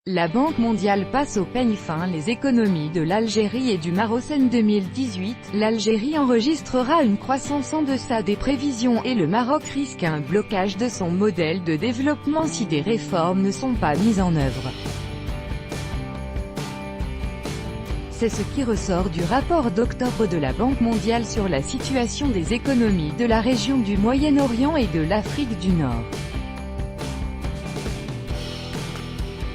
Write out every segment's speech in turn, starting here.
La Banque mondiale passe au peigne fin les économies de l'Algérie et du Maroc. En 2018, l'Algérie enregistrera une croissance en deçà des prévisions et le Maroc risque un blocage de son modèle de développement si des réformes ne sont pas mises en œuvre. C'est ce qui ressort du rapport d'octobre de la Banque mondiale sur la situation des économies de la région du Moyen-Orient et de l'Afrique du Nord.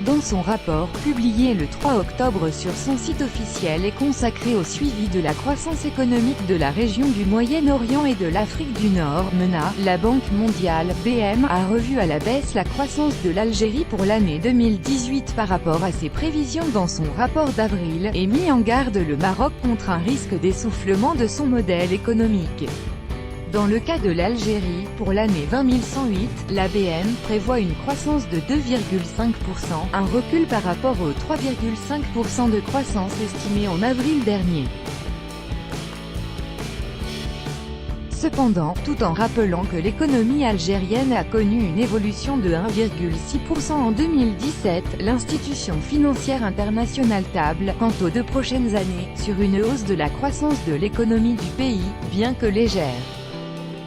Dans son rapport, publié le 3 octobre sur son site officiel et consacré au suivi de la croissance économique de la région du Moyen-Orient et de l'Afrique du Nord, MENA, la Banque mondiale, BM, a revu à la baisse la croissance de l'Algérie pour l'année 2018 par rapport à ses prévisions dans son rapport d'avril, et mis en garde le Maroc contre un risque d'essoufflement de son modèle économique. Dans le cas de l'Algérie, pour l'année 20108, la BM prévoit une croissance de 2,5%, un recul par rapport aux 3,5% de croissance estimée en avril dernier. Cependant, tout en rappelant que l'économie algérienne a connu une évolution de 1,6% en 2017, l'institution financière internationale table, quant aux 2 prochaines années, sur une hausse de la croissance de l'économie du pays, bien que légère.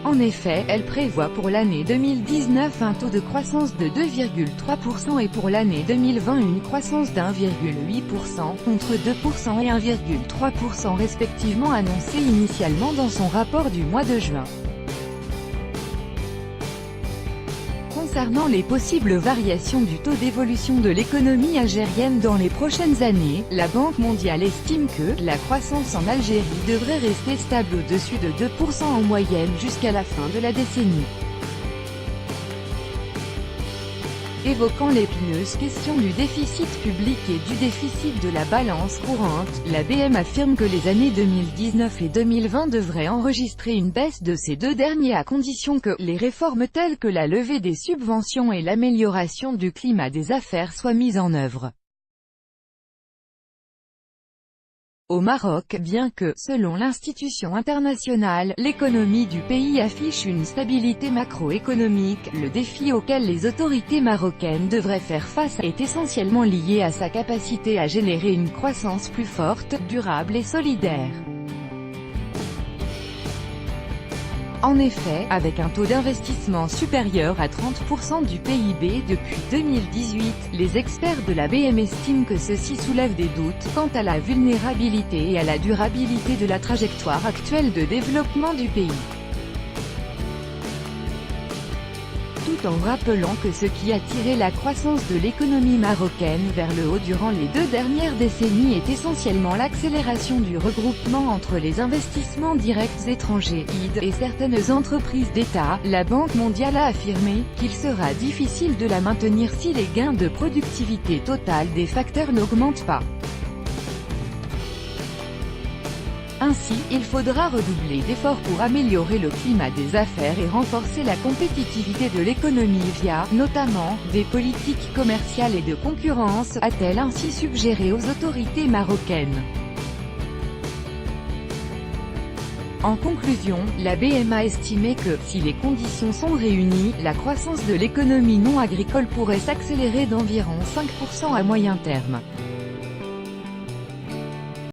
En effet, elle prévoit pour l'année 2019 un taux de croissance de 2,3% et pour l'année 2020 une croissance d'1,8%, contre 2% et 1,3% respectivement annoncés initialement dans son rapport du mois de juin. Concernant les possibles variations du taux d'évolution de l'économie algérienne dans les prochaines années, la Banque mondiale estime que la croissance en Algérie devrait rester stable au-dessus de 2% en moyenne jusqu'à la fin de la décennie. Évoquant l'épineuse question du déficit public et du déficit de la balance courante, la BM affirme que les années 2019 et 2020 devraient enregistrer une baisse de ces 2 derniers à condition que les réformes telles que la levée des subventions et l'amélioration du climat des affaires soient mises en œuvre. Au Maroc, bien que, selon l'institution internationale, l'économie du pays affiche une stabilité macroéconomique, le défi auquel les autorités marocaines devraient faire face est essentiellement lié à sa capacité à générer une croissance plus forte, durable et solidaire. En effet, avec un taux d'investissement supérieur à 30% du PIB depuis 2018, les experts de la BM estiment que ceci soulève des doutes quant à la vulnérabilité et à la durabilité de la trajectoire actuelle de développement du pays. Tout en rappelant que ce qui a tiré la croissance de l'économie marocaine vers le haut durant les 2 dernières décennies est essentiellement l'accélération du regroupement entre les investissements directs étrangers (ID) et certaines entreprises d'État, la Banque mondiale a affirmé qu'il sera difficile de la maintenir si les gains de productivité totale des facteurs n'augmentent pas. Ainsi, il faudra redoubler d'efforts pour améliorer le climat des affaires et renforcer la compétitivité de l'économie via, notamment, des politiques commerciales et de concurrence, a-t-elle ainsi suggéré aux autorités marocaines. En conclusion, la BM a estimé que, si les conditions sont réunies, la croissance de l'économie non agricole pourrait s'accélérer d'environ 5% à moyen terme.